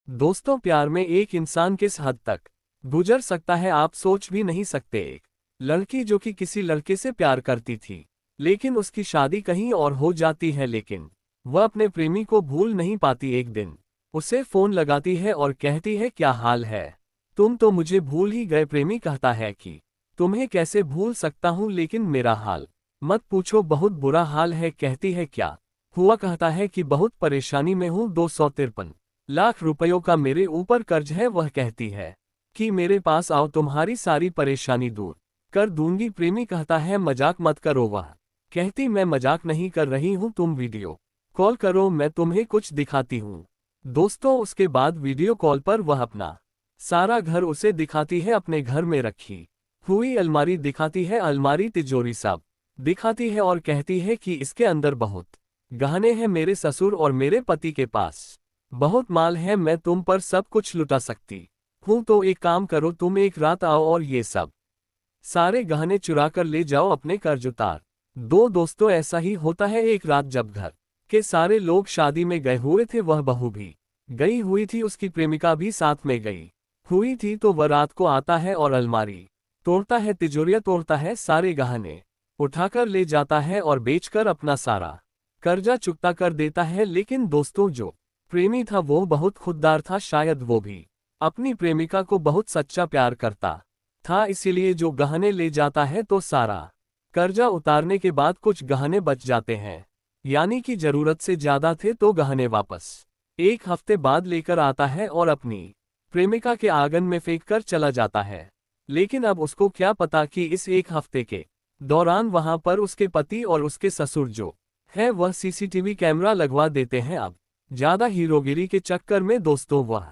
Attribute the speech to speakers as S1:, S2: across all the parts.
S1: दोस्तों, प्यार में एक इंसान किस हद तक गुजर सकता है आप सोच भी नहीं सकते। एक लड़की जो कि किसी लड़के से प्यार करती थी, लेकिन उसकी शादी कहीं और हो जाती है, लेकिन वह अपने प्रेमी को भूल नहीं पाती। एक दिन उसे फोन लगाती है और कहती है, क्या हाल है, तुम तो मुझे भूल ही गए। प्रेमी कहता है कि तुम्हें कैसे भूल सकता हूँ, लेकिन मेरा हाल मत पूछो, बहुत बुरा हाल है। कहती है, क्या हुआ। कहता है कि बहुत परेशानी में हूँ, 253 लाख रुपयों का मेरे ऊपर कर्ज है। वह कहती है कि मेरे पास आओ, तुम्हारी सारी परेशानी दूर कर दूंगी। प्रेमी कहता है, मजाक मत करो। वह कहती, मैं मजाक नहीं कर रही हूँ, तुम वीडियो कॉल करो, मैं तुम्हें कुछ दिखाती हूँ। दोस्तों, उसके बाद वीडियो कॉल पर वह अपना सारा घर उसे दिखाती है। अपने घर में रखी हुई अलमारी दिखाती है, अलमारी तिजोरी सब दिखाती है और कहती है कि इसके अंदर बहुत गहने हैं, मेरे ससुर और मेरे पति के पास बहुत माल है, मैं तुम पर सब कुछ लुटा सकती हूँ। तो एक काम करो, तुम एक रात आओ और ये सब सारे गहने चुरा कर ले जाओ, अपने कर्ज उतार दो। दोस्तों, ऐसा ही होता है। एक रात जब घर के सारे लोग शादी में गए हुए थे, वह बहू भी गई हुई थी, उसकी प्रेमिका भी साथ में गई हुई थी, तो वह रात को आता है और अलमारी तोड़ता है, तिजोरियां तोड़ता है, सारे गहने उठाकर ले जाता है और बेचकर अपना सारा कर्जा चुकता कर देता है। लेकिन दोस्तों, जो प्रेमी था वो बहुत खुददार था, शायद वो भी अपनी प्रेमिका को बहुत सच्चा प्यार करता था, इसीलिए जो गहने ले जाता है तो सारा कर्जा उतारने के बाद कुछ गहने बच जाते हैं, यानी कि जरूरत से ज्यादा थे, तो गहने वापस एक हफ्ते बाद लेकर आता है और अपनी प्रेमिका के आंगन में फेंक कर चला जाता है। लेकिन अब उसको क्या पता कि इस एक हफ्ते के दौरान वहां पर उसके पति और उसके ससुर जो है वह सीसीटीवी कैमरा लगवा देते हैं। अब ज्यादा हीरोगिरी के चक्कर में दोस्तों वह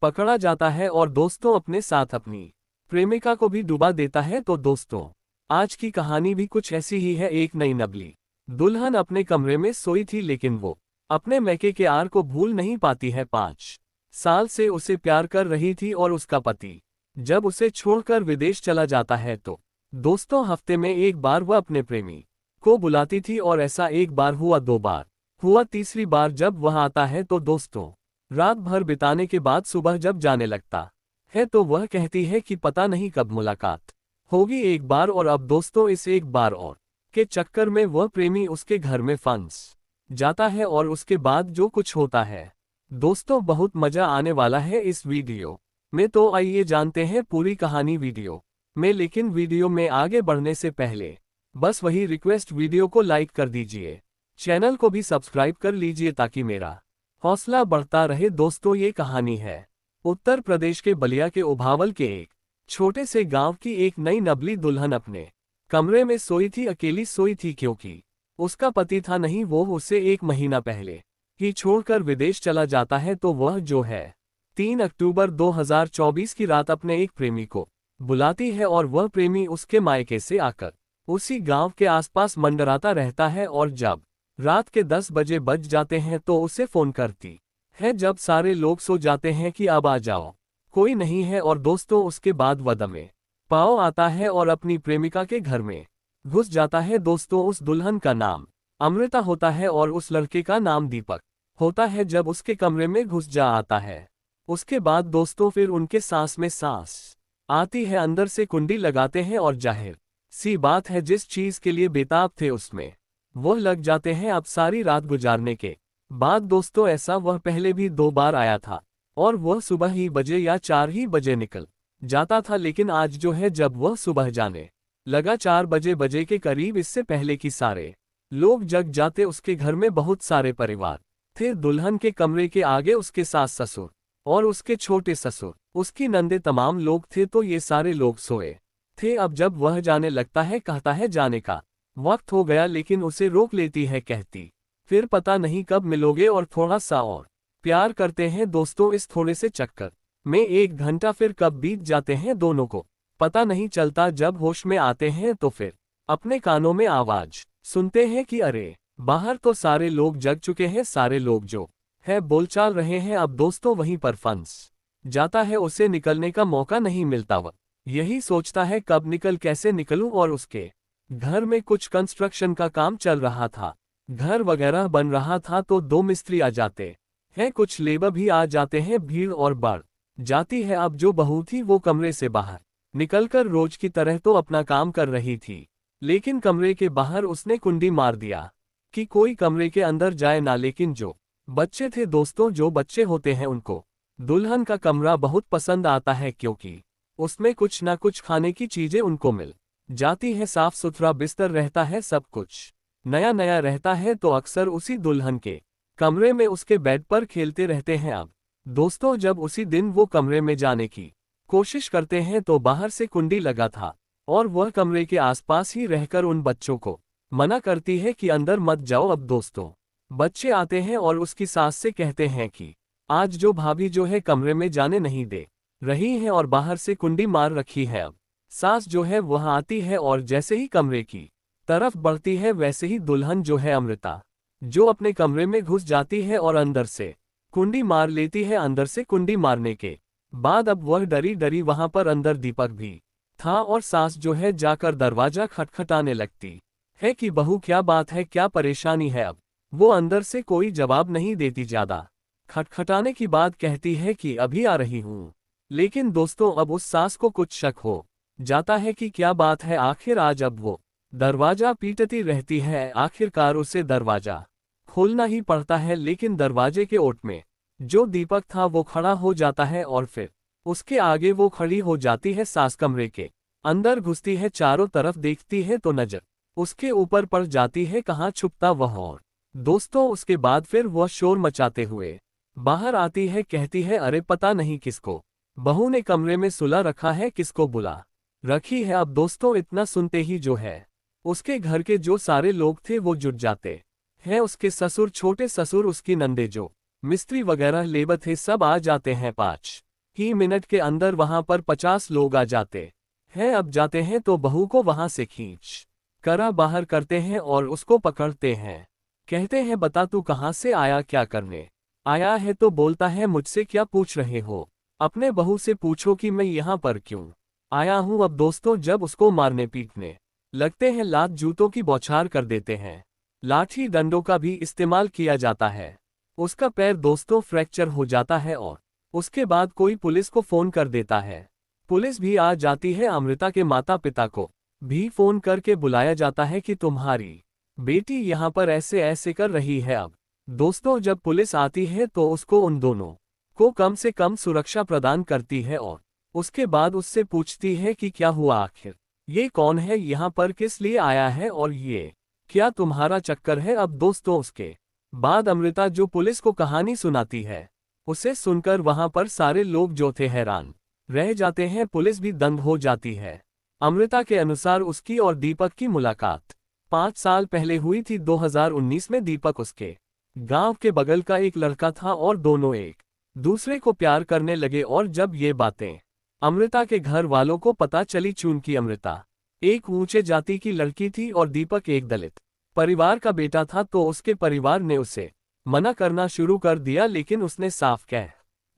S1: पकड़ा जाता है और दोस्तों अपने साथ अपनी प्रेमिका को भी डुबा देता है। तो दोस्तों, आज की कहानी भी कुछ ऐसी ही है। एक नई नबली दुल्हन अपने कमरे में सोई थी, लेकिन वो अपने मैके के आर को भूल नहीं पाती है। 5 साल से उसे प्यार कर रही थी और उसका पति जब उसे छोड़कर विदेश चला जाता है, तो दोस्तों हफ्ते में एक बार वह अपने प्रेमी को बुलाती थी, और ऐसा एक बार हुआ, 2 बार हुआ, तीसरी बार जब वह आता है तो दोस्तों रात भर बिताने के बाद सुबह जब जाने लगता है तो वह कहती है कि पता नहीं कब मुलाकात होगी एक बार। और अब दोस्तों, इस एक बार और के चक्कर में वह प्रेमी उसके घर में फंस जाता है, और उसके बाद जो कुछ होता है दोस्तों बहुत मजा आने वाला है इस वीडियो में। तो आइए जानते हैं पूरी कहानी वीडियो में। लेकिन वीडियो में आगे बढ़ने से पहले बस वही रिक्वेस्ट, वीडियो को लाइक कर दीजिए, चैनल को भी सब्सक्राइब कर लीजिए ताकि मेरा हौसला बढ़ता रहे। दोस्तों, ये कहानी है उत्तर प्रदेश के बलिया के उभावल के एक छोटे से गांव की। एक नई नबली दुल्हन अपने कमरे में सोई थी, अकेली सोई थी, क्योंकि उसका पति था नहीं, वो उसे 1 महीना पहले ही छोड़कर विदेश चला जाता है। तो वह जो है 3 अक्टूबर 2024 की रात अपने एक प्रेमी को बुलाती है, और वह प्रेमी उसके मायके से आकर उसी गांव के आसपास मंडराता रहता है। और जब रात के 10 बजे बज जाते हैं तो उसे फोन करती है, जब सारे लोग सो जाते हैं, कि अब आ जाओ, कोई नहीं है। और दोस्तों, उसके बाद वदमे पाओ आता है और अपनी प्रेमिका के घर में घुस जाता है। दोस्तों, उस दुल्हन का नाम अमृता होता है और उस लड़के का नाम दीपक होता है। जब उसके कमरे में घुस जा आता है, उसके बाद दोस्तों फिर उनके सांस में सांस आती है, अंदर से कुंडी लगाते हैं, और जाहिर सी बात है जिस चीज के लिए बेताब थे उसमें वह लग जाते हैं। अब सारी रात गुजारने के बाद दोस्तों, ऐसा वह पहले भी 2 बार आया था, और वह सुबह ही बजे या 4 ही बजे निकल जाता था। लेकिन आज जो है, जब वह सुबह जाने लगा 4 बजे के करीब, इससे पहले कि सारे लोग जग जाते, उसके घर में बहुत सारे परिवार थे। दुल्हन के कमरे के आगे उसके सास ससुर और उसके छोटे ससुर, उसकी नंदे, तमाम लोग थे। तो ये सारे लोग सोए थे। अब जब वह जाने लगता है, कहता है जाने का वक्त हो गया, लेकिन उसे रोक लेती है, कहती फिर पता नहीं कब मिलोगे और थोड़ा सा और प्यार करते हैं। दोस्तों, इस थोड़े से चक्कर में 1 घंटा फिर कब बीत जाते हैं दोनों को पता नहीं चलता। जब होश में आते हैं तो फिर अपने कानों में आवाज सुनते हैं कि अरे, बाहर तो सारे लोग जग चुके हैं, सारे लोग जो है बोलचाल रहे हैं। अब दोस्तों वहीं पर फंस जाता है, उसे निकलने का मौका नहीं मिलता। वह यही सोचता है कब निकल, कैसे निकलूं। और उसके घर में कुछ कंस्ट्रक्शन का काम चल रहा था, घर वगैरह बन रहा था, तो 2 मिस्त्री आ जाते है कुछ लेबर भी आ जाते हैं, भीड़ और बढ़ जाती है। अब जो बहू थी वो कमरे से बाहर निकलकर रोज की तरह तो अपना काम कर रही थी, लेकिन कमरे के बाहर उसने कुंडी मार दिया कि कोई कमरे के अंदर जाए ना। लेकिन जो बच्चे थे दोस्तों, जो बच्चे होते हैं उनको दुल्हन का कमरा बहुत पसंद आता है, क्योंकि उसमें कुछ ना कुछ खाने की चीजें उनको मिल जाती है, साफ सुथरा बिस्तर रहता है, सब कुछ नया नया रहता है। तो अक्सर उसी दुल्हन के कमरे में उसके बेड पर खेलते रहते हैं। अब दोस्तों जब उसी दिन वो कमरे में जाने की कोशिश करते हैं तो बाहर से कुंडी लगा था और वह कमरे के आसपास ही रहकर उन बच्चों को मना करती है कि अंदर मत जाओ। अब दोस्तों बच्चे आते हैं और उसकी सास से कहते हैं कि आज जो भाभी जो है कमरे में जाने नहीं दे रही है और बाहर से कुंडी मार रखी है। अब सास जो है वह आती है और जैसे ही कमरे की तरफ बढ़ती है वैसे ही दुल्हन जो है अमृता, जो अपने कमरे में घुस जाती है और अंदर से कुंडी मार लेती है। अंदर से कुंडी मारने के बाद अब वह डरी डरी वहां पर अंदर दीपक भी था और सास जो है जाकर दरवाजा खटखटाने लगती है कि बहू क्या बात है, क्या परेशानी है। अब वो अंदर से कोई जवाब नहीं देती, ज्यादा खटखटाने की बात कहती है कि अभी आ रही हूँ। लेकिन दोस्तों अब उस सास को कुछ शक हो जाता है कि क्या बात है आखिर आज। अब वो दरवाजा पीटती रहती है, आखिरकार उसे दरवाजा खोलना ही पड़ता है। लेकिन दरवाजे के ओट में जो दीपक था वो खड़ा हो जाता है और फिर उसके आगे वो खड़ी हो जाती है। सास कमरे के अंदर घुसती है, चारों तरफ देखती है तो नजर उसके ऊपर पड़ जाती है, कहाँ छुपता वह। और दोस्तों उसके बाद फिर वह शोर मचाते हुए बाहर आती है, कहती है अरे पता नहीं किसको बहू ने कमरे में सुला रखा है, किसको बुला रखी है। अब दोस्तों इतना सुनते ही जो है उसके घर के जो सारे लोग थे वो जुट जाते हैं। उसके ससुर, छोटे ससुर, उसकी नंदे, जो मिस्त्री वगैरह लेबर थे, सब आ जाते हैं। 5 ही मिनट के अंदर वहां पर 50 लोग आ जाते हैं। अब जाते हैं तो बहू को वहां से खींच करा बाहर करते हैं और उसको पकड़ते हैं। कहते हैं बता तू कहां से आया, क्या करने आया है। तो बोलता है मुझसे क्या पूछ रहे हो, अपने बहू से पूछो कि मैं यहाँ पर क्यों आया हूँ। अब दोस्तों जब उसको मारने पीटने लगते हैं, लात जूतों की बौछार कर देते हैं, लाठी डंडों का भी इस्तेमाल किया जाता है। उसका पैर दोस्तों फ्रैक्चर हो जाता है और उसके बाद कोई पुलिस को फोन कर देता है। पुलिस भी आ जाती है। अमृता के माता पिता को भी फोन करके बुलाया जाता है कि तुम्हारी बेटी यहाँ पर ऐसे ऐसे कर रही है। अब दोस्तों जब पुलिस आती है तो उसको उन दोनों को कम से कम सुरक्षा प्रदान करती है और उसके बाद उससे पूछती है कि क्या हुआ, आखिर ये कौन है, यहाँ पर किस लिए आया है और ये क्या तुम्हारा चक्कर है। अब दोस्तों उसके बाद अमृता जो पुलिस को कहानी सुनाती है, उसे सुनकर वहां पर सारे लोग जो थे हैरान रह जाते हैं, पुलिस भी दंग हो जाती है। अमृता के अनुसार उसकी और दीपक की मुलाकात 5 साल पहले हुई थी, 2019 में। दीपक उसके गांव के बगल का एक लड़का था और दोनों एक दूसरे को प्यार करने लगे। और जब ये बातें अमृता के घर वालों को पता चली, चूंकि अमृता एक ऊंचे जाति की लड़की थी और दीपक एक दलित परिवार का बेटा था, तो उसके परिवार ने उसे मना करना शुरू कर दिया। लेकिन उसने साफ कह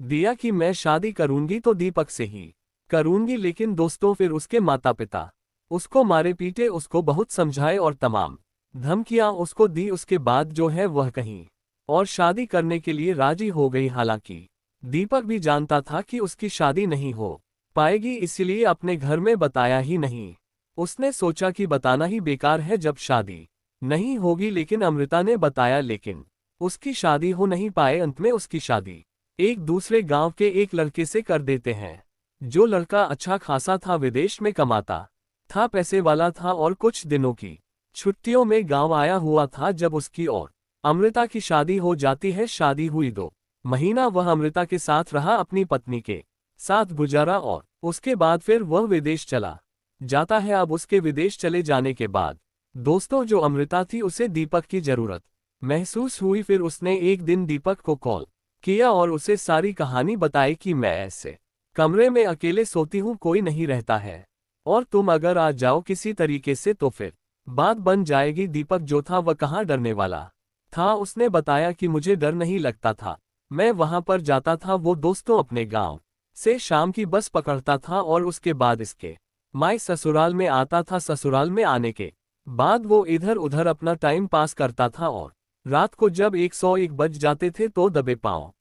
S1: दिया कि मैं शादी करूंगी तो दीपक से ही करूंगी। लेकिन दोस्तों फिर उसके माता पिता उसको मारे पीटे, उसको बहुत समझाए और तमाम धमकियां उसको दी। उसके बाद जो है वह कहीं और शादी करने के लिए राजी हो गई। हालांकि दीपक भी जानता था कि उसकी शादी नहीं हो पाएगी, इसलिए अपने घर में बताया ही नहीं। उसने सोचा कि बताना ही बेकार है जब शादी नहीं होगी। लेकिन अमृता ने बताया, लेकिन उसकी शादी हो नहीं पाए। अंत में उसकी शादी एक दूसरे गांव के एक लड़के से कर देते हैं। जो लड़का अच्छा खासा था, विदेश में कमाता था, पैसे वाला था और कुछ दिनों की छुट्टियों में गांव आया हुआ था। जब उसकी और अमृता की शादी हो जाती है, शादी हुई 2 महीना वह अमृता के साथ रहा, अपनी पत्नी के साथ गुजारा और उसके बाद फिर वह विदेश चला जाता है। अब उसके विदेश चले जाने के बाद दोस्तों जो अमृता थी उसे दीपक की जरूरत महसूस हुई। फिर उसने एक दिन दीपक को कॉल किया और उसे सारी कहानी बताई कि मैं ऐसे कमरे में अकेले सोती हूँ, कोई नहीं रहता है, और तुम अगर आ जाओ किसी तरीके से तो फिर बात बन जाएगी। दीपक जो था वह कहाँ डरने वाला था, उसने बताया कि मुझे डर नहीं लगता था, मैं वहां पर जाता था। वो दोस्तों अपने गांव से शाम की बस पकड़ता था और उसके बाद इसके माई ससुराल में आता था। ससुराल में आने के बाद वो इधर उधर अपना टाइम पास करता था और रात को जब 101 बज जाते थे तो दबे पांव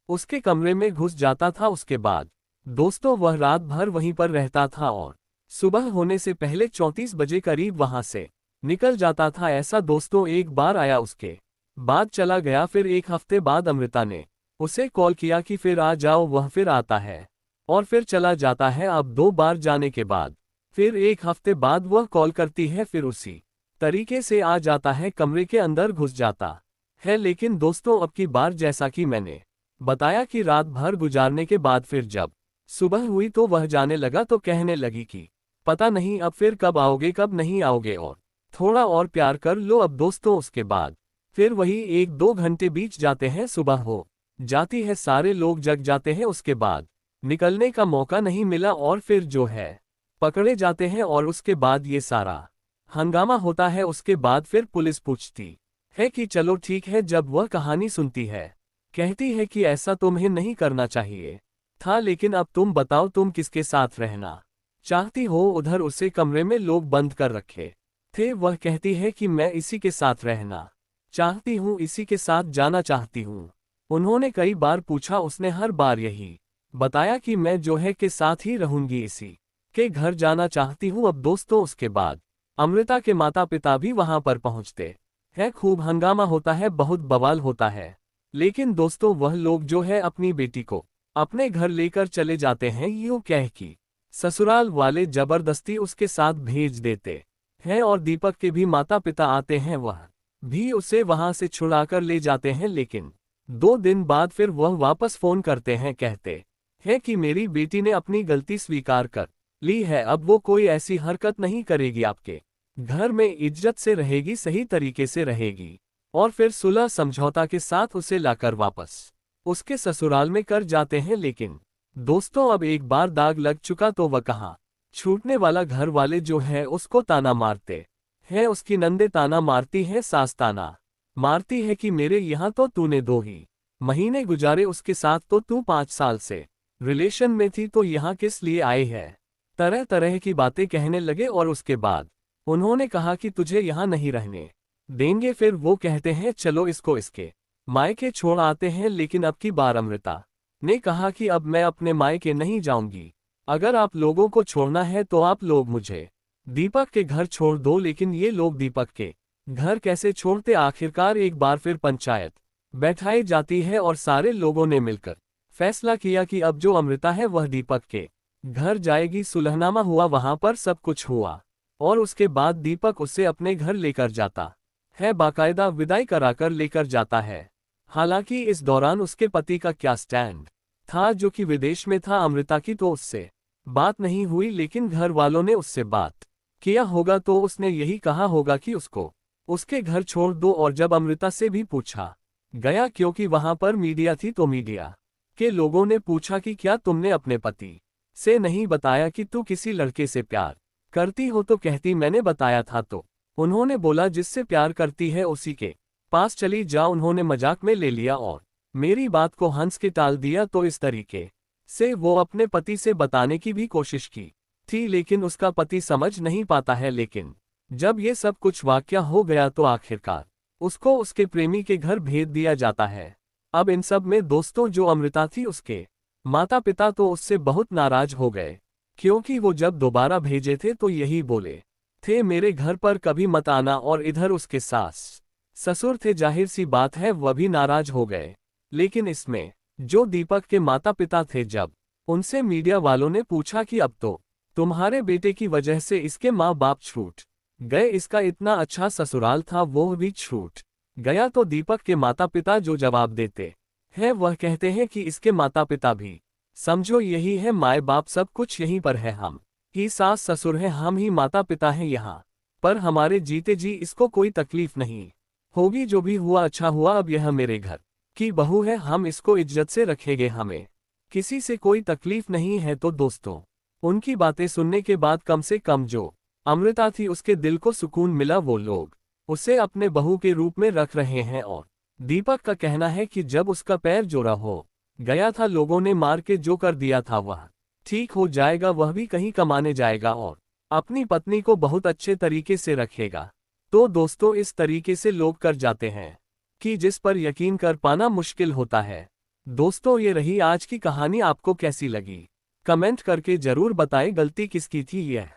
S1: उसके कमरे में घुस जाता था। उसके बाद दोस्तों वह रात भर वहीं पर रहता था और सुबह होने से पहले 34 बजे करीब वहां से निकल जाता था। ऐसा दोस्तों एक बार आया, उसके बाद चला गया। फिर एक हफ्ते बाद अमृता ने उसे कॉल किया कि फिर आ जाओ, वह फिर आता है और फिर चला जाता है। अब 2 बार जाने के बाद फिर एक हफ्ते बाद वह कॉल करती है, फिर उसी तरीके से आ जाता है, कमरे के अंदर घुस जाता है। लेकिन दोस्तों अब की बार जैसा कि मैंने बताया कि रात भर गुजारने के बाद फिर जब सुबह हुई तो वह जाने लगा तो कहने लगी कि पता नहीं अब फिर कब आओगे कब नहीं आओगे और थोड़ा और प्यार कर लो। अब दोस्तों उसके बाद फिर वही 1-2 घंटे बीत जाते हैं, सुबह हो जाती है, सारे लोग जग जाते हैं। उसके बाद निकलने का मौका नहीं मिला और फिर जो है पकड़े जाते हैं और उसके बाद ये सारा हंगामा होता है। उसके बाद फिर पुलिस पूछती है कि चलो ठीक है। जब वह कहानी सुनती है कहती है कि ऐसा तुम्हें नहीं करना चाहिए था, लेकिन अब तुम बताओ तुम किसके साथ रहना चाहती हो। उधर उसे कमरे में लोग बंद कर रखे थे। वह कहती है कि मैं इसी के साथ रहना चाहती हूँ, इसी के साथ जाना चाहती हूँ। उन्होंने कई बार पूछा, उसने हर बार यही बताया कि मैं जो है के साथ ही रहूंगी, इसी के घर जाना चाहती हूँ। अब दोस्तों उसके बाद अमृता के माता पिता भी वहां पर पहुंचते हैं। खूब हंगामा होता है, बहुत बवाल होता है। लेकिन दोस्तों वह लोग जो है अपनी बेटी को अपने घर लेकर चले जाते हैं, यूं कह कि ससुराल वाले जबरदस्ती उसके साथ भेज देते हैं और दीपक के भी माता पिता आते हैं, वह भी उसे वहां से छुड़ाकर ले जाते हैं। लेकिन 2 दिन बाद फिर वह वापस फोन करते हैं, कहते हैं कि मेरी बेटी ने अपनी गलती स्वीकार कर ली है, अब वो कोई ऐसी हरकत नहीं करेगी, आपके घर में इज्जत से रहेगी, सही तरीके से रहेगी। और फिर सुलह समझौता के साथ उसे लाकर वापस उसके ससुराल में कर जाते हैं। लेकिन दोस्तों अब एक बार दाग लग चुका तो वह कहाँ छूटने वाला। घर वाले जो है उसको ताना मारते हैं, उसकी नंदे ताना मारती है, सास ताना मारती है कि मेरे यहाँ तो तूने 2 ही महीने गुजारे, उसके साथ तो तू 5 साल से रिलेशन में थी, तो यहाँ किस लिए आई है। तरह तरह की बातें कहने लगे और उसके बाद उन्होंने कहा कि तुझे यहाँ नहीं रहने देंगे। फिर वो कहते हैं चलो इसको इसके मायके छोड़ आते हैं। लेकिन अब की बार अमृता ने कहा कि अब मैं अपने मायके नहीं जाऊंगी, अगर आप लोगों को छोड़ना है तो आप लोग मुझे दीपक के घर छोड़ दो। लेकिन ये लोग दीपक के घर कैसे छोड़ते। आखिरकार एक बार फिर पंचायत बैठाई जाती है और सारे लोगों ने मिलकर फैसला किया कि अब जो अमृता है वह दीपक के घर जाएगी। सुलहनामा हुआ, वहां पर सब कुछ हुआ और उसके बाद दीपक उसे अपने घर लेकर जाता है, बाकायदा विदाई कराकर लेकर जाता है। हालांकि इस दौरान उसके पति का क्या स्टैंड था, जो कि विदेश में था, अमृता की तो उससे बात नहीं हुई। लेकिन घर वालों ने उससे बात किया होगा तो उसने यही कहा होगा कि उसको उसके घर छोड़ दो। और जब अमृता से भी पूछा गया, क्योंकि वहां पर मीडिया थी, तो मीडिया के लोगों ने पूछा कि क्या तुमने अपने पति से नहीं बताया कि तू किसी लड़के से प्यार करती हो, तो कहती मैंने बताया था। तो उन्होंने बोला जिससे प्यार करती है उसी के पास चली जा। उन्होंने मजाक में ले लिया और मेरी बात को हंस के टाल दिया। तो इस तरीके से वो अपने पति से बताने की भी कोशिश की थी, लेकिन उसका पति समझ नहीं पाता है। लेकिन जब ये सब कुछ वाकया हो गया तो आखिरकार उसको उसके प्रेमी के घर भेज दिया जाता है। अब इन सब में दोस्तों जो अमृता थी, उसके माता पिता तो उससे बहुत नाराज हो गए, क्योंकि वो जब दोबारा भेजे थे तो यही बोले थे मेरे घर पर कभी मत आना। और इधर उसके सास ससुर थे, जाहिर सी बात है वह भी नाराज हो गए। लेकिन इसमें जो दीपक के माता पिता थे, जब उनसे मीडिया वालों ने पूछा कि अब तो तुम्हारे बेटे की वजह से इसके माँ बाप छूट गए, इसका इतना अच्छा ससुराल था वो भी छूट गया, तो दीपक के माता पिता जो जवाब देते हैं वह कहते हैं कि इसके माता पिता भी समझो यही है, माए बाप सब कुछ यहीं पर है, हम ही सास ससुर हैं, हम ही माता पिता हैं यहाँ पर, हमारे जीते जी इसको कोई तकलीफ नहीं होगी। जो भी हुआ अच्छा हुआ, अब यह मेरे घर की बहू है, हम इसको इज्जत से रखेंगे, हमें किसी से कोई तकलीफ नहीं है। तो दोस्तों उनकी बातें सुनने के बाद कम से कम जो अमृता थी उसके दिल को सुकून मिला। वो लोग उसे अपने बहू के रूप में रख रहे हैं और दीपक का कहना है कि जब उसका पैर जोड़ा हो गया था, लोगों ने मार के जो कर दिया था वह ठीक हो जाएगा, वह भी कहीं कमाने जाएगा और अपनी पत्नी को बहुत अच्छे तरीके से रखेगा। तो दोस्तों इस तरीके से लोग कर जाते हैं। कि जिस पर यकीन कर पाना मुश्किल होता है। दोस्तों, ये रही आज की कहानी। आपको कैसी लगी कमेंट करके जरूर बताएं। गलती किसकी थी यह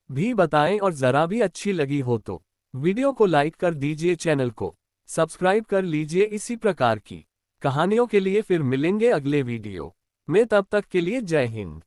S1: भी बताएं, और जरा भी अच्छी लगी हो तो वीडियो को लाइक कर दीजिए, चैनल को सब्सक्राइब कर लीजिए इसी प्रकार की कहानियों के लिए। फिर मिलेंगे अगले वीडियो में, तब तक के लिए जय हिंद।